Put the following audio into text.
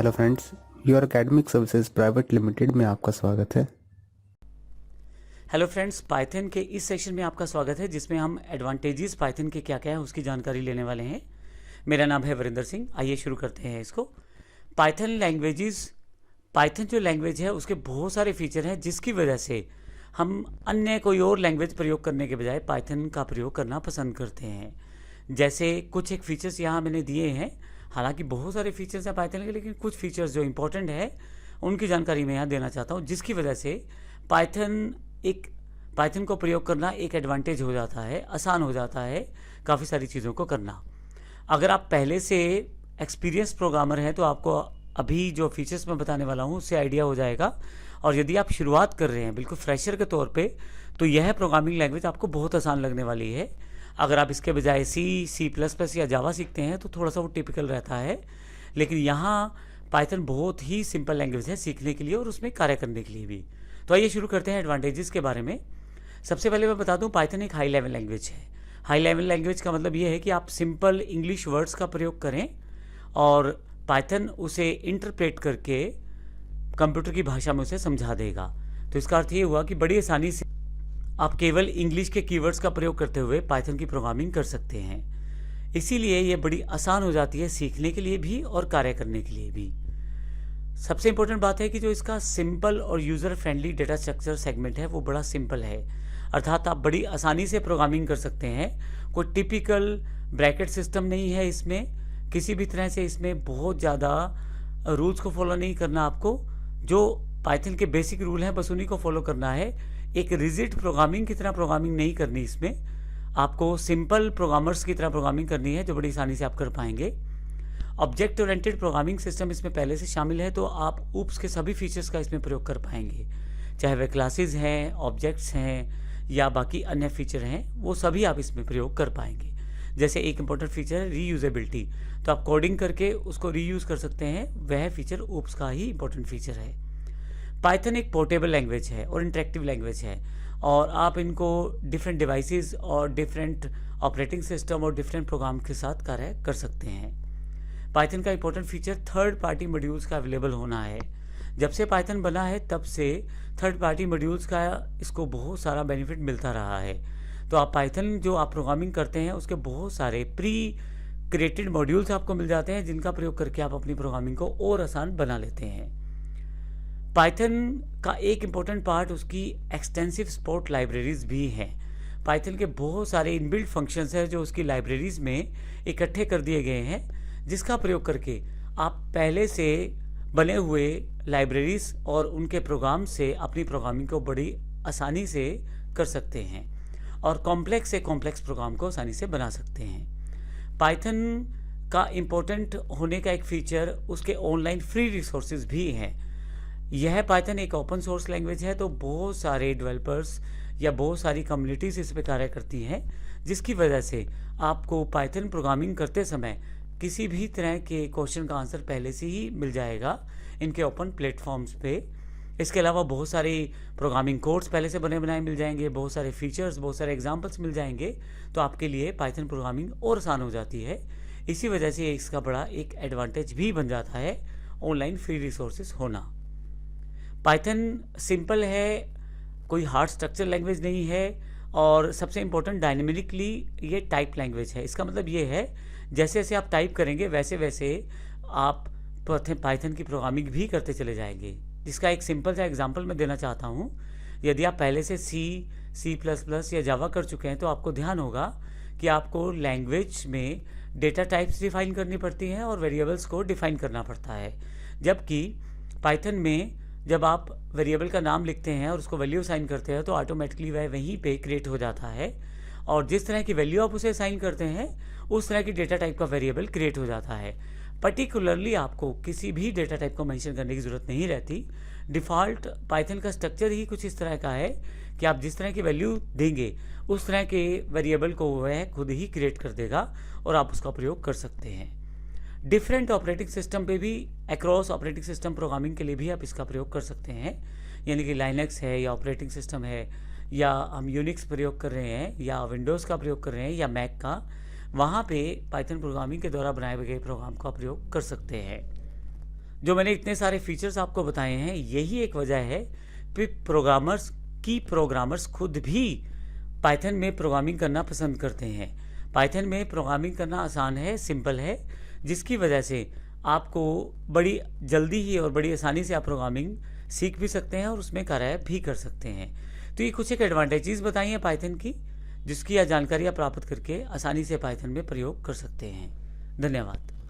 Hello friends, your academic services private limited में आपका स्वागत है। हेलो फ्रेंड्स, पाइथन के इस सेशन में आपका स्वागत है जिसमें हम एडवांटेजेस पाइथन के क्या क्या है उसकी जानकारी लेने वाले हैं। मेरा नाम है वरिंदर सिंह। आइए शुरू करते हैं इसको। पाइथन जो लैंग्वेज है उसके बहुत सारे फीचर हैं जिसकी वजह से हम अन्य कोई और लैंग्वेज प्रयोग करने के बजाय पाइथन का प्रयोग करना पसंद करते हैं। जैसे कुछ एक फीचर्स यहाँ मैंने दिए हैं। हालांकि बहुत सारे फीचर्स हैं पाइथन के, लेकिन कुछ फीचर्स जो इंपॉर्टेंट है उनकी जानकारी मैं यहाँ देना चाहता हूँ, जिसकी वजह से पाइथन को प्रयोग करना एक एडवांटेज हो जाता है, आसान हो जाता है काफ़ी सारी चीज़ों को करना। अगर आप पहले से एक्सपीरियंस प्रोग्रामर हैं तो आपको अभी जो फीचर्स मैं बताने वाला हूँ उससे आइडिया हो जाएगा। और यदि आप शुरुआत कर रहे हैं बिल्कुल फ्रेशर के तौर पे, तो यह प्रोग्रामिंग लैंग्वेज आपको बहुत आसान लगने वाली है। अगर आप इसके बजाय C++ या जावा सीखते हैं तो थोड़ा सा वो टिपिकल रहता है, लेकिन यहाँ पाइथन बहुत ही सिंपल लैंग्वेज है सीखने के लिए और उसमें कार्य करने के लिए भी। तो आइए शुरू करते हैं एडवांटेजेस के बारे में। सबसे पहले मैं बता दूं, पाइथन एक हाई लेवल लैंग्वेज है। हाई लेवल लैंग्वेज का मतलब ये है कि आप सिंपल इंग्लिश वर्ड्स का प्रयोग करें और पाइथन उसे इंटरप्रेट करके कंप्यूटर की भाषा में उसे समझा देगा। तो इसका अर्थ ये हुआ कि बड़ी आसानी से आप केवल इंग्लिश के कीवर्ड्स का प्रयोग करते हुए पाइथन की प्रोग्रामिंग कर सकते हैं। इसीलिए ये बड़ी आसान हो जाती है सीखने के लिए भी और कार्य करने के लिए भी। सबसे इंपॉर्टेंट बात है कि जो इसका सिंपल और user friendly data structure segment है वो बड़ा सिंपल है, अर्थात आप बड़ी आसानी से प्रोग्रामिंग कर सकते हैं। कोई टिपिकल ब्रैकेट सिस्टम नहीं है इसमें, किसी भी तरह से इसमें बहुत ज़्यादा रूल्स को फॉलो नहीं करना आपको। जो पाइथन के बेसिक रूल हैं बस उन्हीं को फॉलो करना है। एक रिजिड प्रोग्रामिंग की तरह प्रोग्रामिंग नहीं करनी इसमें, आपको सिंपल प्रोग्रामर्स की तरह प्रोग्रामिंग करनी है जो बड़ी आसानी से आप कर पाएंगे। ऑब्जेक्ट ओरिएंटेड प्रोग्रामिंग सिस्टम इसमें पहले से शामिल है, तो आप ऊप्स के सभी फीचर्स का इसमें प्रयोग कर पाएंगे, चाहे वे क्लासेस हैं, ऑब्जेक्ट्स हैं या बाकी अन्य फीचर हैं, वो सभी आप इसमें प्रयोग कर पाएंगे। जैसे एक इंपॉर्टेंट फीचर है रीयूजेबिलिटी, तो आप कोडिंग करके उसको रीयूज़ कर सकते हैं, वह फीचर ऊप्स का ही इंपॉर्टेंट फीचर है। पाइथन एक पोर्टेबल लैंग्वेज है और इंटरेक्टिव लैंग्वेज है, और आप इनको डिफरेंट डिवाइसेस और डिफरेंट ऑपरेटिंग सिस्टम और डिफरेंट प्रोग्राम के साथ कार्य कर सकते हैं। पाइथन का important feature third party modules का अवेलेबल होना है। जब से पाइथन बना है तब से थर्ड पार्टी मॉड्यूल्स का इसको बहुत सारा बेनिफिट मिलता रहा है। तो आप पाइथन जो आप प्रोग्रामिंग करते हैं उसके बहुत सारे प्री क्रिएटेड मॉड्यूल्स आपको मिल जाते हैं, जिनका प्रयोग करके आप अपनी प्रोग्रामिंग को और आसान बना लेते हैं। पाइथन का एक इम्पॉर्टेंट पार्ट उसकी एक्सटेंसिव सपोर्ट लाइब्रेरीज भी हैं। पाइथन के बहुत सारे इनबिल्ट फंक्शंस हैं जो उसकी लाइब्रेरीज में इकट्ठे कर दिए गए हैं, जिसका प्रयोग करके आप पहले से बने हुए लाइब्रेरीज और उनके प्रोग्राम से अपनी प्रोग्रामिंग को बड़ी आसानी से कर सकते हैं और कॉम्प्लेक्स से कॉम्प्लेक्स प्रोग्राम को आसानी से बना सकते हैं। पाइथन का इम्पोर्टेंट होने का एक फीचर उसके ऑनलाइन फ्री रिसोर्सेज भी हैं। यह पाइथन एक ओपन सोर्स लैंग्वेज है, तो बहुत सारे डेवलपर्स या बहुत सारी कम्युनिटीज इस पर कार्य करती हैं, जिसकी वजह से आपको पाइथन प्रोग्रामिंग करते समय किसी भी तरह के क्वेश्चन का आंसर पहले से ही मिल जाएगा इनके ओपन प्लेटफॉर्म्स पे। इसके अलावा बहुत सारे प्रोग्रामिंग कोड्स पहले से बने बनाए मिल जाएंगे, बहुत सारे फीचर्स, बहुत सारे एग्जांपल्स मिल जाएंगे, तो आपके लिए पाइथन प्रोग्रामिंग और आसान हो जाती है। इसी वजह से इसका बड़ा एक एडवांटेज भी बन जाता है ऑनलाइन फ्री रिसोर्सेज होना। पाइथन सिंपल है, कोई हार्ड स्ट्रक्चर लैंग्वेज नहीं है, और सबसे इम्पोर्टेंट डायनेमिकली ये टाइप लैंग्वेज है। इसका मतलब ये है जैसे जैसे आप टाइप करेंगे वैसे वैसे आप पाइथन की प्रोग्रामिंग भी करते चले जाएंगे। जिसका एक सिंपल सा एग्जांपल मैं देना चाहता हूँ। यदि आप पहले से C++ या जावा कर चुके हैं तो आपको ध्यान होगा कि आपको लैंग्वेज में डेटा टाइप्स डिफाइन करनी पड़ती हैं और वेरिएबल्स को डिफाइन करना पड़ता है, जबकि पाइथन में जब आप वेरिएबल का नाम लिखते हैं और उसको वैल्यू असाइन करते हैं तो ऑटोमेटिकली वह वहीं पे क्रिएट हो जाता है, और जिस तरह की वैल्यू आप उसे असाइन करते हैं उस तरह की डेटा टाइप का वेरिएबल क्रिएट हो जाता है। पर्टिकुलरली आपको किसी भी डेटा टाइप को मेंशन करने की ज़रूरत नहीं रहती। डिफ़ॉल्ट पाइथन का स्ट्रक्चर ही कुछ इस तरह का है कि आप जिस तरह की वैल्यू देंगे उस तरह के वेरिएबल को वह खुद ही क्रिएट कर देगा और आप उसका प्रयोग कर सकते हैं। डिफरेंट ऑपरेटिंग सिस्टम पे भी, अक्रॉस ऑपरेटिंग सिस्टम प्रोग्रामिंग के लिए भी आप इसका प्रयोग कर सकते हैं। यानी कि लाइनक्स है या ऑपरेटिंग सिस्टम है, या हम यूनिक्स प्रयोग कर रहे हैं या विंडोज़ का प्रयोग कर रहे हैं या मैक का, वहाँ पे पाइथन प्रोग्रामिंग के द्वारा बनाए गए प्रोग्राम का प्रयोग कर सकते हैं। जो मैंने इतने सारे फीचर्स आपको बताए हैं, यही एक वजह है कि प्रोग्रामर्स खुद भी पाइथन में प्रोग्रामिंग करना पसंद करते हैं। पाइथन में प्रोग्रामिंग करना आसान है, सिंपल है, जिसकी वजह से आपको बड़ी जल्दी ही और बड़ी आसानी से आप प्रोग्रामिंग सीख भी सकते हैं और उसमें कार्य भी कर सकते हैं। तो ये कुछ एक एडवांटेजेस बताई हैं पाइथन की, जिसकी जानकारी आप प्राप्त करके आसानी से पाइथन में प्रयोग कर सकते हैं। धन्यवाद।